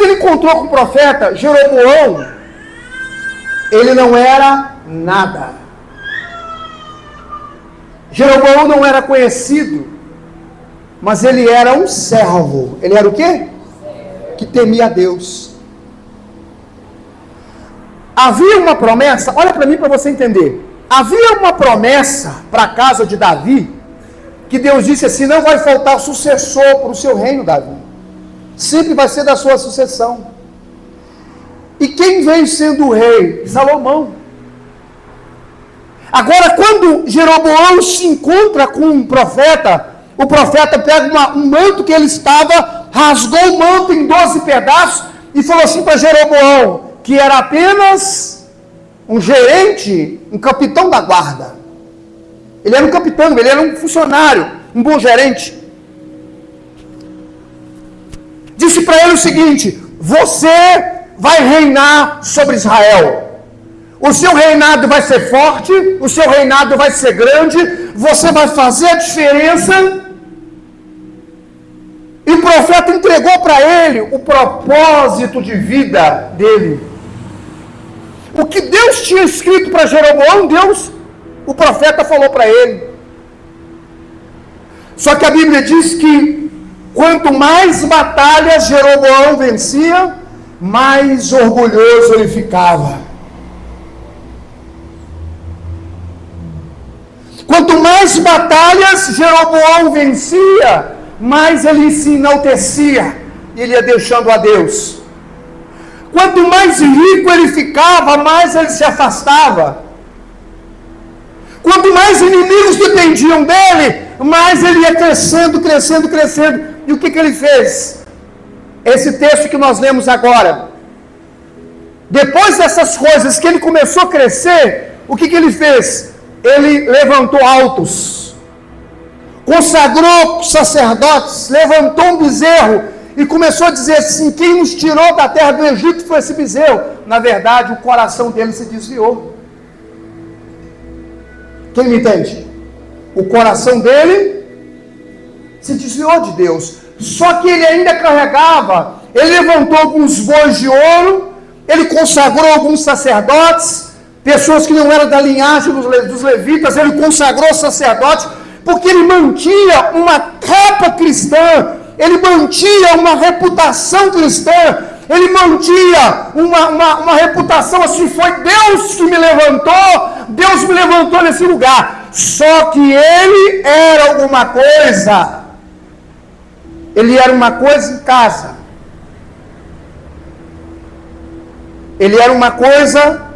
ele encontrou com o profeta, Jeroboão, ele não era nada. Jeroboão não era conhecido, mas ele era um servo. Ele era o quê? Que temia a Deus. Havia uma promessa, olha para mim para você entender. Havia uma promessa para a casa de Davi, que Deus disse assim: não vai faltar sucessor para o seu reino, Davi. Sempre vai ser da sua sucessão. E quem veio sendo o rei? Salomão. Agora, quando Jeroboão se encontra com um profeta, o profeta pega um manto que ele estava, rasgou o manto em 12 pedaços e falou assim para Jeroboão, que era apenas um gerente, um capitão da guarda. Ele era um capitão, ele era um funcionário, um bom gerente. Disse para ele o seguinte: você vai reinar sobre Israel. O seu reinado vai ser forte, o seu reinado vai ser grande, você vai fazer a diferença. E o profeta entregou para ele o propósito de vida dele. O que Deus tinha escrito para Jeroboão, o profeta falou para ele. Só que a Bíblia diz que quanto mais batalhas Jeroboão vencia, mais orgulhoso ele ficava. Quanto mais batalhas Jeroboão vencia, mais ele se enaltecia, e ele ia deixando a Deus. Quanto mais rico ele ficava, mais ele se afastava. Quanto mais inimigos dependiam dele, mais ele ia crescendo, crescendo, crescendo. E o que ele fez? Esse texto que nós lemos agora. Depois dessas coisas que ele começou a crescer, o que ele fez? Ele levantou altos, consagrou sacerdotes, levantou um bezerro e começou a dizer assim: quem nos tirou da terra do Egito foi esse bezerro. Na verdade, o coração dele se desviou. Quem me entende? O coração dele se desviou de Deus. Só que ele ainda carregava, ele levantou alguns bois de ouro, ele consagrou alguns sacerdotes, pessoas que não eram da linhagem dos levitas, ele consagrou sacerdotes, porque ele mantinha uma capa cristã, ele mantinha uma reputação cristã, ele mantinha uma reputação assim: foi Deus que me levantou, Deus me levantou nesse lugar. Só que ele era alguma coisa, ele era uma coisa em casa, ele era uma coisa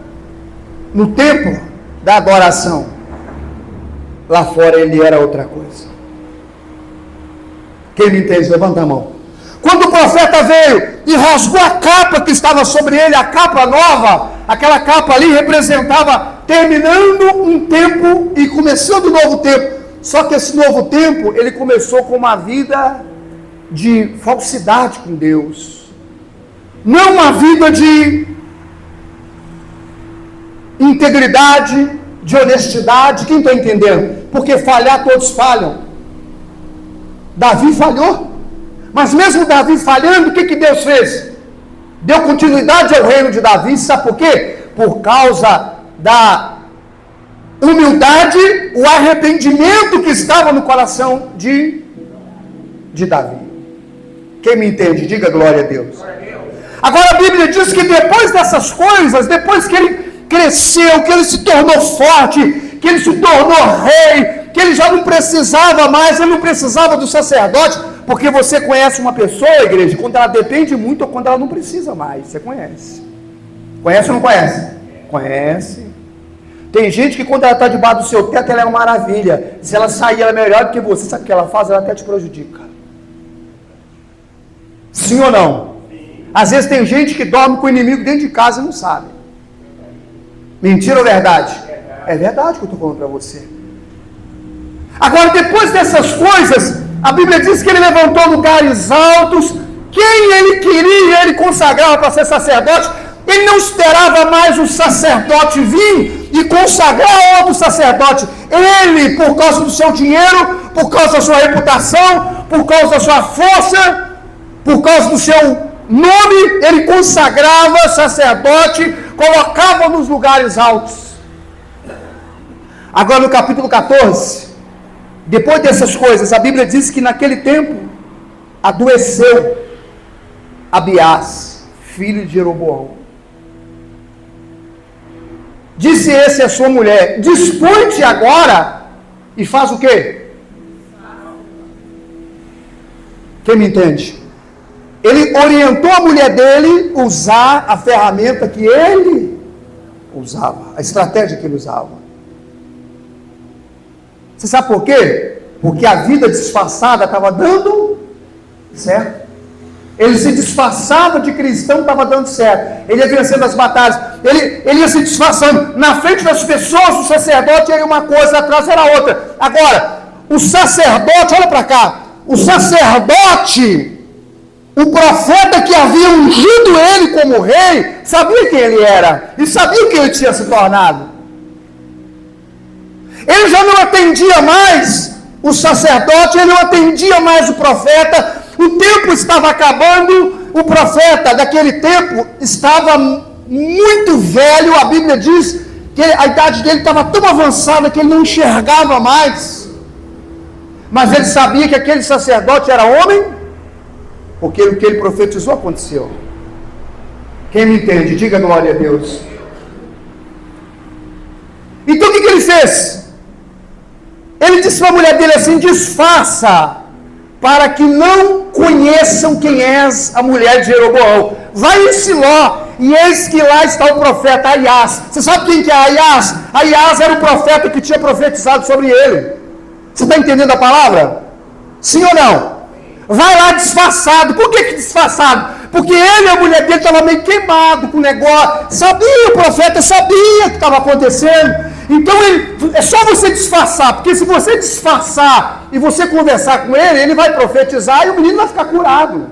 no templo da adoração, lá fora ele era outra coisa. Quem me entende, levanta a mão. Quando o profeta veio e rasgou a capa que estava sobre ele, a capa nova, aquela capa ali representava terminando um tempo e começando um novo tempo. Só que esse novo tempo, ele começou com uma vida de falsidade com Deus, não uma vida de integridade, de honestidade. Quem está entendendo? Porque falhar todos falham. Davi falhou, mas mesmo Davi falhando, o que Deus fez? Deu continuidade ao reino de Davi. Sabe por quê? Por causa da humildade, o arrependimento que estava no coração de Davi. Quem me entende, diga glória a Deus. Agora a Bíblia diz que depois dessas coisas, depois que ele cresceu, que ele se tornou forte, que ele se tornou rei, que ele já não precisava mais, ele não precisava do sacerdote, porque você conhece uma pessoa, igreja, quando ela depende muito ou quando ela não precisa mais, você conhece. Conhece ou não conhece? Conhece. Tem gente que quando ela está debaixo do seu teto, ela é uma maravilha. Se ela sair, ela é melhor do que você. Sabe o que ela faz? Ela até te prejudica. Sim ou não? Às vezes tem gente que dorme com o inimigo dentro de casa e não sabe. Mentira ou verdade? É verdade que eu estou falando para você. Agora, depois dessas coisas, a Bíblia diz que ele levantou lugares altos. Quem ele queria, ele consagrava para ser sacerdote. Ele não esperava mais o sacerdote vir e consagrar outro sacerdote. Ele, por causa do seu dinheiro, por causa da sua reputação, por causa da sua força, por causa do seu nome, ele consagrava sacerdote, colocava nos lugares altos. Agora no capítulo 14, depois dessas coisas, a Bíblia diz que naquele tempo adoeceu Abiás, filho de Jeroboão. Disse esse à sua mulher: dispõe-te agora e faz o quê? Quem me entende? Ele orientou a mulher dele a usar a ferramenta que ele usava, a estratégia que ele usava. Você sabe por quê? Porque a vida disfarçada estava dando certo. Ele se disfarçava de cristão, estava dando certo. Ele ia vencendo as batalhas. Ele ia se disfarçando. Na frente das pessoas, o sacerdote era uma coisa, atrás era outra. Agora, o sacerdote, olha para cá. O sacerdote, o profeta que havia ungido ele como rei, sabia quem ele era. E sabia que ele tinha se tornado. Ele já não atendia mais o sacerdote, ele não atendia mais o profeta. O tempo estava acabando, o profeta daquele tempo estava muito velho. A Bíblia diz que a idade dele estava tão avançada que ele não enxergava mais. Mas ele sabia que aquele sacerdote era homem, porque o que ele profetizou aconteceu. Quem me entende, diga glória a Deus. Então o que ele fez? Ele disse para a mulher dele assim: disfarça, para que não conheçam quem és a mulher de Jeroboão. Vai em Siló, e eis que lá está o profeta Aiás. Você sabe quem que é Aiás? Aiás era o profeta que tinha profetizado sobre ele. Você está entendendo a palavra? Sim ou não? Vai lá disfarçado. Por que disfarçado? Porque ele e a mulher dele estavam meio queimados com o negócio. Sabia, o profeta sabia o que estava acontecendo. Então é só você disfarçar, porque se você disfarçar e você conversar com ele, ele vai profetizar e o menino vai ficar curado.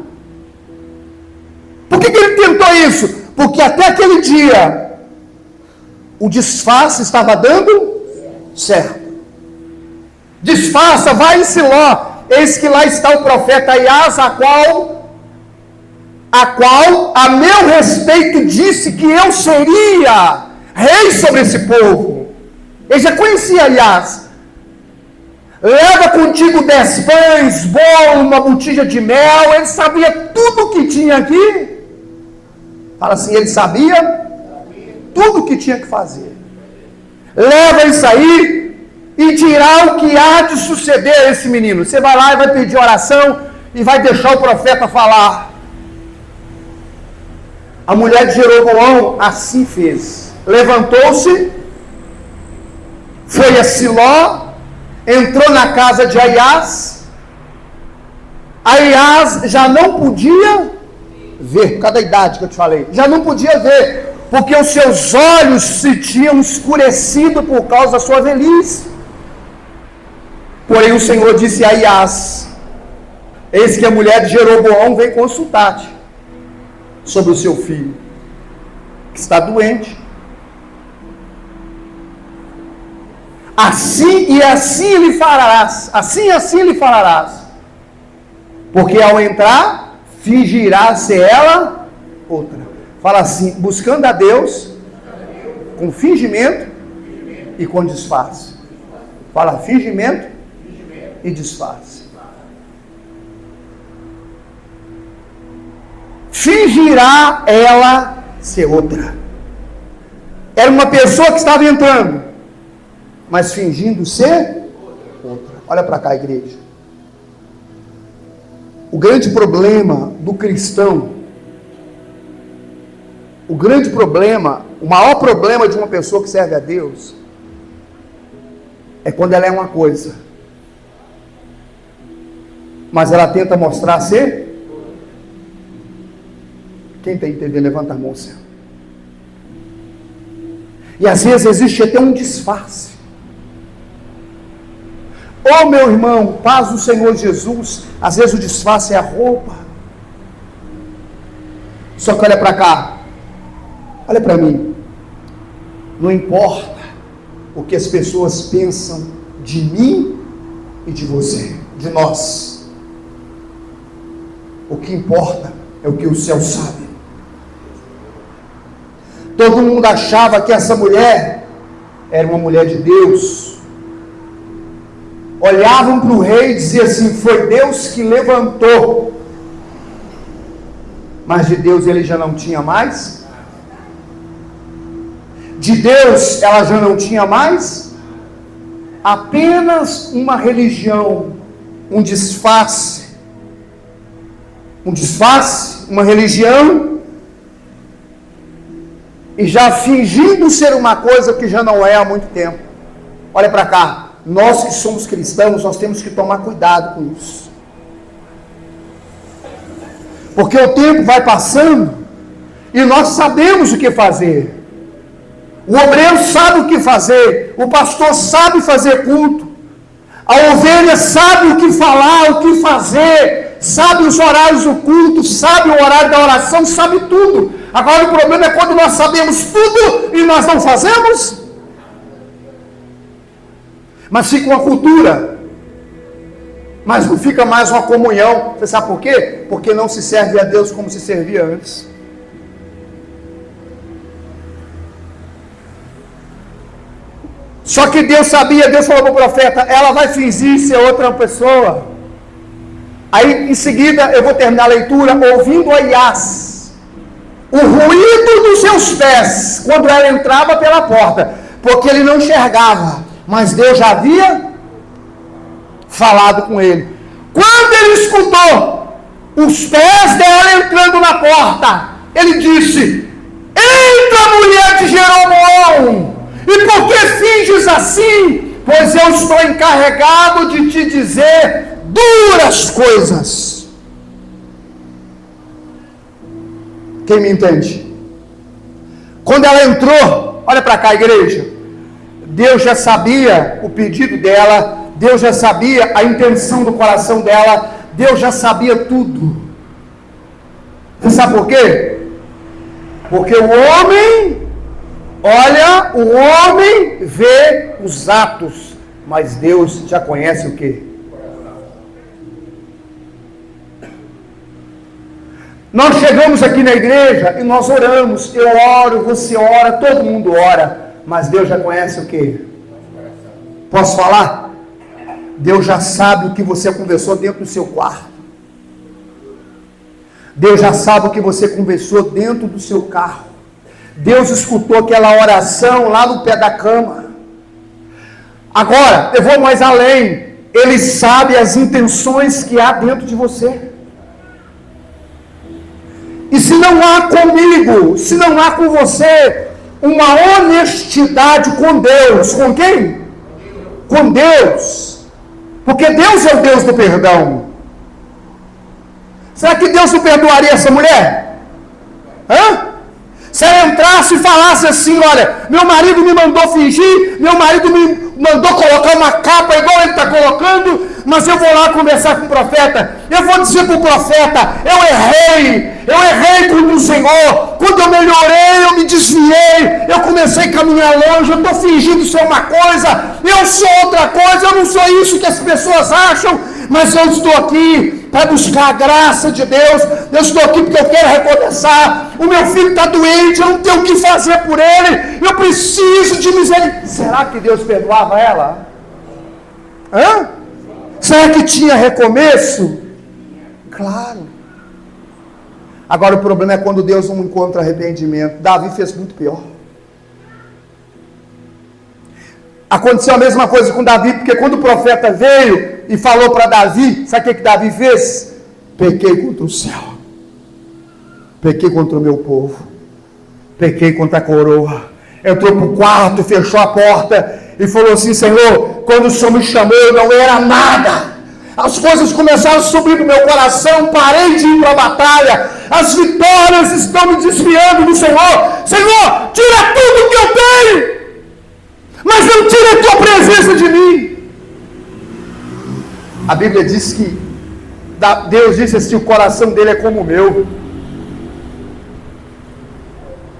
Por que ele tentou isso? Porque até aquele dia o disfarce estava dando certo. Disfarça, vai em Siló, eis que lá está o profeta Aiás, a qual a meu respeito disse que eu seria rei sobre esse povo. Ele já conhecia Aiás. Leva contigo 10 pães, bolo, uma botija de mel. Ele sabia tudo o que tinha aqui. Fala assim, ele sabia tudo o que tinha que fazer. Leva isso aí e dirá o que há de suceder a esse menino. Você vai lá e vai pedir oração e vai deixar o profeta falar. A mulher de Jeroboão assim fez. Levantou-se, foi a Siló, entrou na casa de Aiás. Aiás já não podia ver, por causa da idade que eu te falei, já não podia ver, porque os seus olhos se tinham escurecido por causa da sua velhice. Porém o Senhor disse a Aiás: eis que a mulher de Jeroboão vem consultar-te sobre o seu filho, que está doente. Assim e assim lhe falarás, assim lhe falarás, porque ao entrar, fingirá ser ela outra. Fala assim, buscando a Deus, com fingimento e com disfarce. Fala fingimento e disfarce. Fingirá ela ser outra. Era uma pessoa que estava entrando, mas fingindo ser outra. Olha para cá, igreja. O grande problema do cristão, o maior problema de uma pessoa que serve a Deus, é quando ela é uma coisa, mas ela tenta mostrar ser. Quem está entendendo, levanta a mão, Senhor. E às vezes existe até um disfarce. Oh, meu irmão, paz do Senhor Jesus, às vezes o disfarce é a roupa. Só que olha para cá, olha para mim. Não importa o que as pessoas pensam de mim e de você, de nós. O que importa É o que o céu sabe. Todo mundo achava que essa mulher era uma mulher de Deus. Olhavam para o rei e diziam assim: foi Deus que levantou. Mas de Deus ele já não tinha mais. De Deus ela já não tinha mais. Apenas uma religião, um disfarce, uma religião, e já fingindo ser uma coisa que já não é há muito tempo. Olha para cá, nós que somos cristãos, nós temos que tomar cuidado com isso. Porque o tempo vai passando e nós sabemos o que fazer. O obreiro sabe o que fazer, o pastor sabe fazer culto, a ovelha sabe o que falar, o que fazer, sabe os horários do culto, sabe o horário da oração, sabe tudo. Agora o problema é quando nós sabemos tudo e nós não fazemos. Mas fica uma cultura, mas não fica mais uma comunhão. Você sabe por quê? Porque não se serve a Deus como se servia antes. Só que Deus sabia, Deus falou para o profeta: ela vai fingir ser outra pessoa. Aí em seguida eu vou terminar a leitura ouvindo Aias, o ruído dos seus pés, quando ela entrava pela porta, porque ele não enxergava, mas Deus já havia falado com ele. Quando ele escutou os pés dela entrando na porta, ele disse: entra, mulher de Jeroboão, e por que finges assim? Pois eu estou encarregado de te dizer duras coisas. Quem me entende? Quando ela entrou, olha para cá, igreja, Deus já sabia o pedido dela, Deus já sabia a intenção do coração dela, Deus já sabia tudo. Você sabe por quê? Porque o homem olha, o homem vê os atos, mas Deus já conhece o quê? Nós chegamos aqui na igreja e nós oramos, eu oro, você ora, todo mundo ora, mas Deus já conhece o quê? Posso falar? Deus já sabe o que você conversou dentro do seu quarto. Deus já sabe o que você conversou dentro do seu carro. Deus escutou aquela oração lá no pé da cama. Agora, eu vou mais além. Ele sabe as intenções que há dentro de você. E se não há comigo, se não há com você uma honestidade com Deus, com quem? Com Deus. Porque Deus é o Deus do perdão. Será que Deus não perdoaria essa mulher? Hã? Se ela entrasse e falasse assim: olha, meu marido me mandou fingir, meu marido me mandou colocar uma capa igual ele está colocando, mas eu vou lá conversar com o profeta, eu vou dizer para o profeta: eu errei contra o Senhor, quando eu melhorei, eu me desviei, eu comecei a caminhar longe, eu estou fingindo ser uma coisa, eu sou outra coisa, eu não sou isso que as pessoas acham, mas eu estou aqui para buscar a graça de Deus, eu estou aqui porque eu quero recomeçar, o meu filho está doente, eu não tenho o que fazer por ele, eu preciso de misericórdia. Será que Deus perdoava ela? Hã? Será que tinha recomeço? Claro. Agora o problema é quando Deus não encontra arrependimento. Davi fez muito pior. Aconteceu a mesma coisa com Davi, porque quando o profeta veio e falou para Davi, sabe o que Davi fez? Pequei contra o céu, pequei contra o meu povo, pequei contra a coroa. Entrou para o quarto, fechou a porta e falou assim: Senhor, quando o Senhor me chamou eu não era nada, as coisas começaram a subir no meu coração, parei de ir para a batalha, as vitórias estão me desviando do Senhor. Senhor, tira tudo que eu tenho, mas não tira a tua presença de mim. A Bíblia diz que Deus disse assim: o coração dele é como o meu.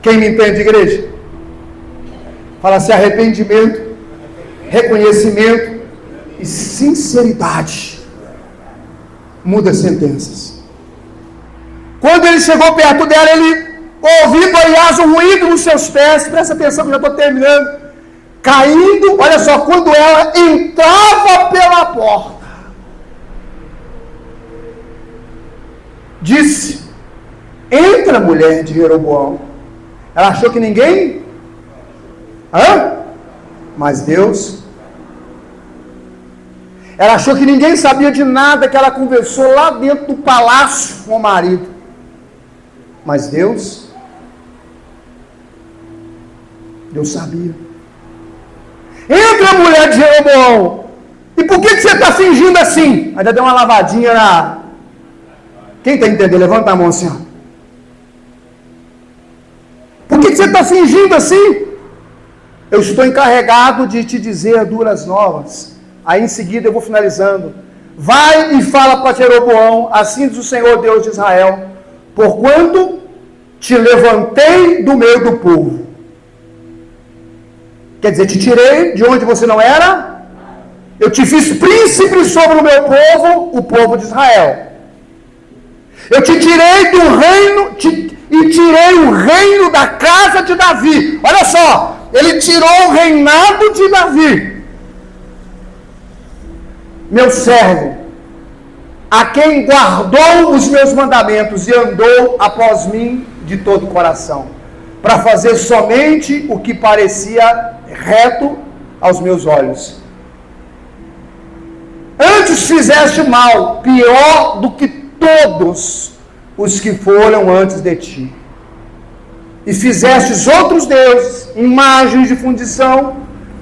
Quem me entende, igreja? Fala assim: arrependimento, reconhecimento e sinceridade muda sentenças. Quando ele chegou perto dela, ele ouviu, aliás, um ruído nos seus pés. Presta atenção que eu já estou terminando. Caindo, olha só, quando ela entrava pela porta, disse: entra, mulher de Jeroboão. Ela achou que ninguém? Mas Deus. Ela achou que ninguém sabia de nada, que ela conversou lá dentro do palácio com o marido. Mas Deus sabia. Entra, mulher de Jeroboão. E por que você está fingindo assim? Ainda deu uma lavadinha na... Quem está entendendo? Levanta a mão assim. Por que você está fingindo assim? Eu estou encarregado de te dizer duras novas. Aí em seguida eu vou finalizando. Vai e fala para Jeroboão, assim diz o Senhor Deus de Israel, porquanto te levantei do meio do povo. Quer dizer, te tirei de onde você não era, eu te fiz príncipe sobre o meu povo, o povo de Israel. Eu te tirei do reino, e tirei o reino da casa de Davi. Olha só, ele tirou o reinado de Davi, meu servo, a quem guardou os meus mandamentos e andou após mim de todo o coração, para fazer somente o que parecia reto aos meus olhos. Antes fizeste mal, pior do que todos os que foram antes de ti. E fizestes outros deuses, imagens de fundição,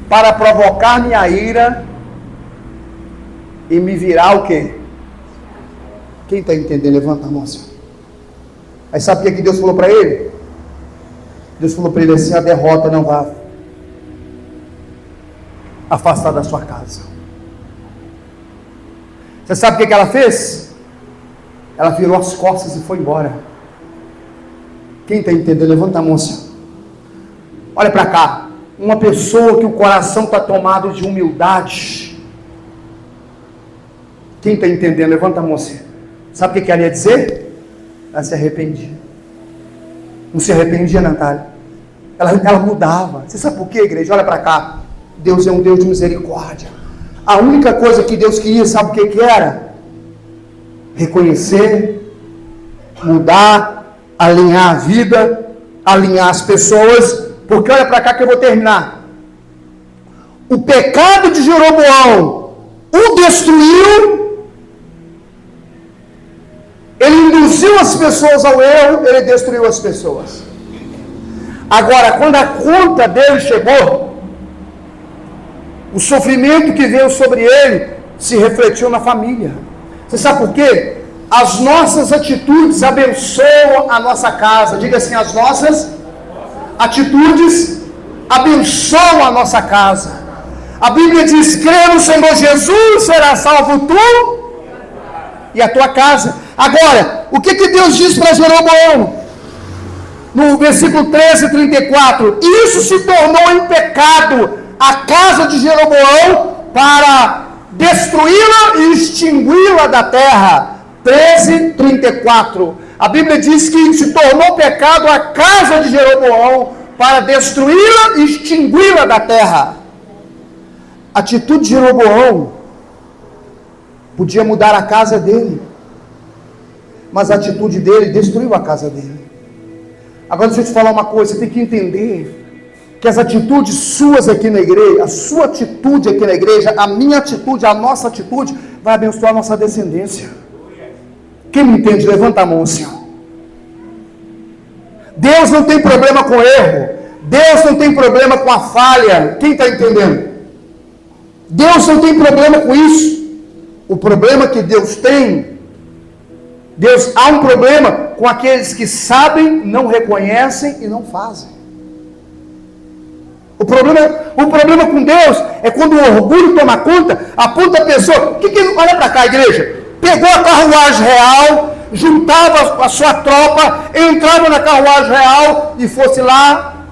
para provocar minha ira e me virar o quê? Quem está entendendo? Levanta a mão assim. Aí sabe o que Deus falou para ele? Deus falou para ele assim: a derrota não vai afastar da sua casa. Você sabe o que ela fez? Ela virou as costas e foi embora. Quem está entendendo? Levanta a mão assim. Olha para cá. Uma pessoa que o coração está tomado de humildade. Quem está entendendo? Levanta a mão assim. Sabe o que ela ia dizer? Ela se arrependia. Não se arrependia, Natália. Ela mudava. Você sabe por quê, igreja? Olha para cá. Deus é um Deus de misericórdia. A única coisa que Deus queria, sabe o que era? Reconhecer, mudar, alinhar a vida, alinhar as pessoas. Porque olha para cá que eu vou terminar. O pecado de Jeroboão o destruiu. Ele induziu as pessoas ao erro, ele destruiu as pessoas. Agora, quando a conta dele chegou, o sofrimento que veio sobre ele se refletiu na família. Você sabe por quê? As nossas atitudes abençoam a nossa casa. Diga assim: as nossas atitudes abençoam a nossa casa. A Bíblia diz: crê no Senhor Jesus, será salvo tu e a tua casa. Agora, o que Deus diz para Jeroboão? No versículo 13, 34: isso se tornou em pecado a casa de Jeroboão, para destruí-la e extingui-la da terra. 13, 34. A Bíblia diz que se tornou pecado a casa de Jeroboão, para destruí-la e extingui-la da terra. A atitude de Jeroboão podia mudar a casa dele, mas a atitude dele destruiu a casa dele. Agora deixa eu te falar uma coisa, você tem que entender que as atitudes suas aqui na igreja, a sua atitude aqui na igreja, a minha atitude, a nossa atitude, vai abençoar a nossa descendência. Quem me entende, levanta a mão assim. Deus não tem problema com erro. Deus não tem problema com a falha. Quem está entendendo? Deus não tem problema com isso. O problema que Deus tem, há um problema com aqueles que sabem, não reconhecem e não fazem. O problema com Deus é quando o orgulho toma conta, aponta a pessoa. Olha para cá, igreja. Pegou a carruagem real, juntava a sua tropa, entrava na carruagem real e fosse lá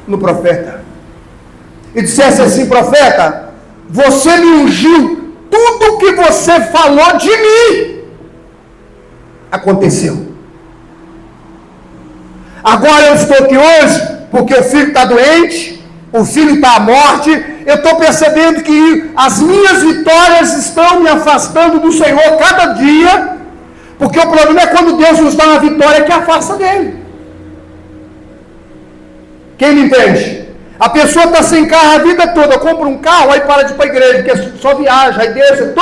no profeta. E dissesse assim: profeta, você me ungiu, tudo que você falou de mim aconteceu. Agora eu estou aqui hoje porque o filho está doente, o filho está à morte. Eu estou percebendo que as minhas vitórias estão me afastando do Senhor cada dia, porque o problema é quando Deus nos dá uma vitória que afasta dele. Quem me entende? A pessoa está sem carro a vida toda, compra um carro, aí para de ir para a igreja, porque só viaja, aí deixa,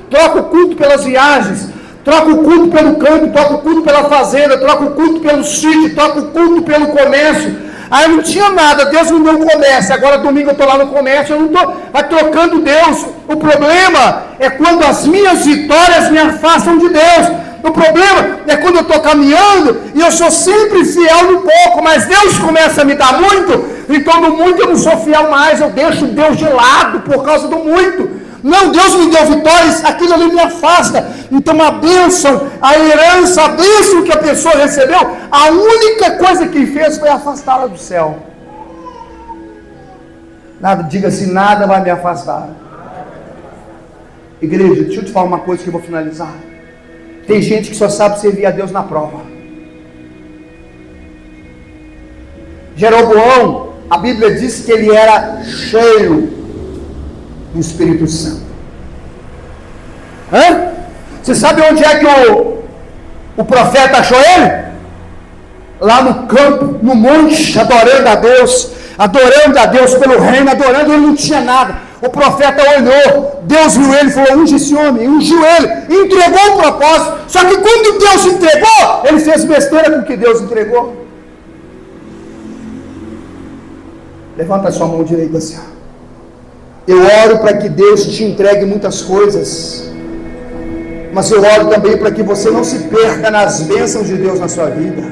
troca o culto pelas viagens, troca o culto pelo campo, troca o culto pela fazenda, troca o culto pelo sítio, troca o culto pelo comércio. Aí eu não tinha nada, Deus me deu um comércio, agora domingo eu estou lá no comércio, eu não estou, vai trocando Deus. O problema é quando as minhas vitórias me afastam de Deus. O problema é quando eu estou caminhando e eu sou sempre fiel no pouco, mas Deus começa a me dar muito, então no muito eu não sou fiel mais, eu deixo Deus de lado por causa do muito. Não, Deus me deu vitórias, aquilo ali me afasta. Então a bênção, a herança, a bênção que a pessoa recebeu, a única coisa que fez foi afastá-la do céu. Nada, diga assim, nada vai me afastar. Igreja, deixa eu te falar uma coisa que eu vou finalizar. Tem gente que só sabe servir a Deus na prova. Jeroboão, a Bíblia diz que ele era cheio do Espírito Santo. Você sabe onde é que o profeta achou ele? Lá no campo, no monte, adorando a Deus pelo reino, adorando, ele não tinha nada. O profeta olhou, Deus viu ele e falou: unge esse homem, ungiu ele, entregou o propósito. Só que quando Deus entregou, ele fez besteira com o que Deus entregou. Levanta a sua mão direita assim. Eu oro para que Deus te entregue muitas coisas, mas eu oro também para que você não se perca nas bênçãos de Deus na sua vida.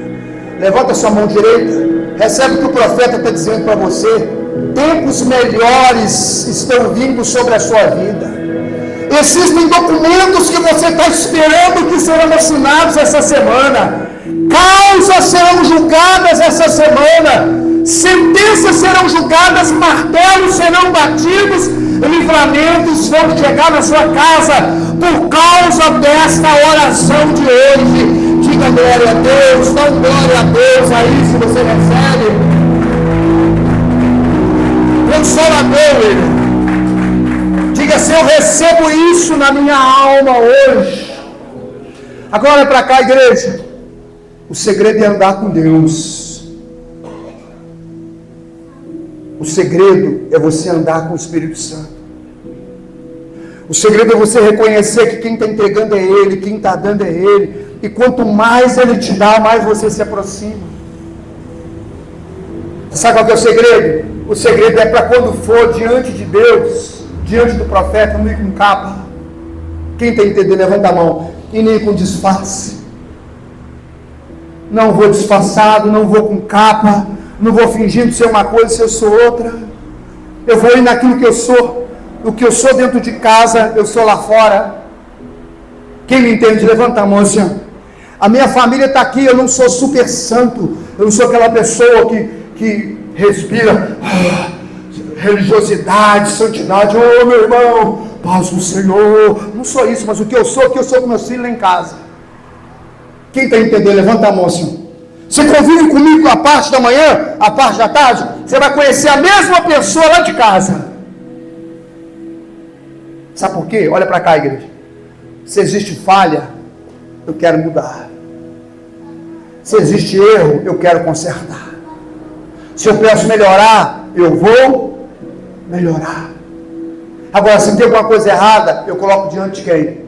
Levanta a sua mão direita, recebe o que o profeta está dizendo para você. Tempos melhores estão vindo sobre a sua vida. Existem documentos que você está esperando que serão assinados essa semana. Causas serão julgadas essa semana. Sentenças serão julgadas, martelos serão batidos, livramentos vão chegar na sua casa por causa desta oração de hoje. Diga glória a Deus, dá glória a Deus aí se você recebe. Consolador, diga assim: eu recebo isso na minha alma hoje. Agora olha para cá, igreja. O segredo é andar com Deus. O segredo é você andar com o Espírito Santo. O segredo é você reconhecer que quem está entregando é Ele, quem está dando é Ele. E quanto mais Ele te dá, mais você se aproxima. Sabe qual que é o segredo? O segredo é para quando for diante de Deus, diante do profeta, não ir com capa. Quem está entendendo, levanta a mão. E nem com disfarce. Não vou disfarçado, não vou com capa. Não vou fingindo ser uma coisa se eu sou outra. Eu vou ir naquilo que eu sou. O que eu sou dentro de casa, eu sou lá fora. Quem me entende, levanta a mão assim. A minha família está aqui, eu não sou super santo. Eu não sou aquela pessoa que respira religiosidade, santidade. Oh, meu irmão, paz do Senhor. Não sou isso, mas o que eu sou com meus filhos lá em casa. Quem está entendendo, levanta a mão assim. Você convive comigo a parte da manhã, a parte da tarde, você vai conhecer a mesma pessoa lá de casa. Sabe por quê? Olha para cá, igreja. Se existe falha, eu quero mudar. Se existe erro, eu quero consertar. Se eu peço melhorar, eu vou melhorar. Agora, se tem alguma coisa errada, eu coloco diante de quem?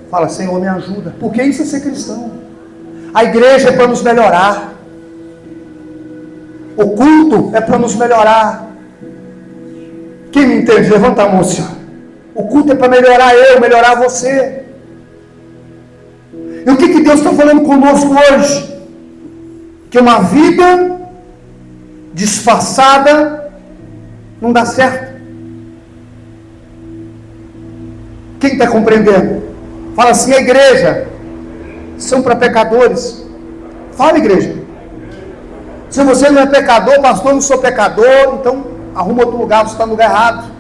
Fala: Senhor, me ajuda. Porque isso é ser cristão. A igreja é para nos melhorar. O culto é para nos melhorar. Quem me entende? Levanta a mão, Senhor. O culto é para melhorar eu, melhorar você. E o que Deus está falando conosco hoje? Que uma vida disfarçada não dá certo. Quem está compreendendo? Fala assim: a igreja são para pecadores. Fala, igreja. Se você não é pecador, pastor, eu não sou pecador, então arruma outro lugar, você está no lugar errado.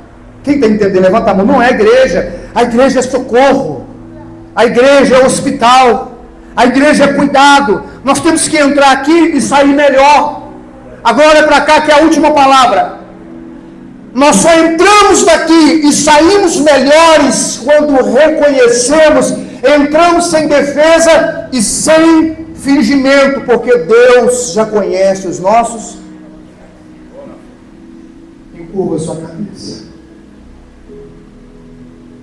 Quem está entendendo? Levanta a mão. Não é igreja. A igreja é socorro. A igreja é hospital. A igreja é cuidado. Nós temos que entrar aqui e sair melhor. Agora olha para cá que é a última palavra. Nós só entramos daqui e saímos melhores quando reconhecemos, entramos sem defesa e sem fingimento, porque Deus já conhece os nossos. Encurva a sua cabeça.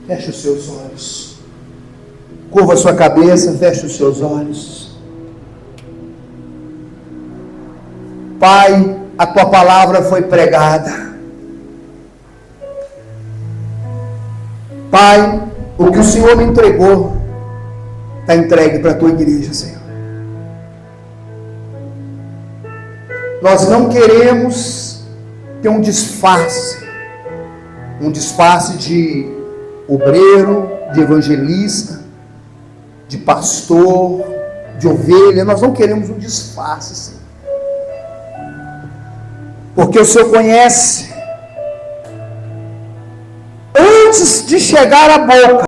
Feche os seus olhos. Curva a sua cabeça, feche os seus olhos. Pai, a tua palavra foi pregada. Pai, o que o Senhor me entregou está entregue para a tua igreja, Senhor. Nós não queremos ter um disfarce de obreiro, de evangelista, de pastor, de ovelha. Nós não queremos um disfarce, Senhor. Porque o Senhor conhece antes de chegar à boca.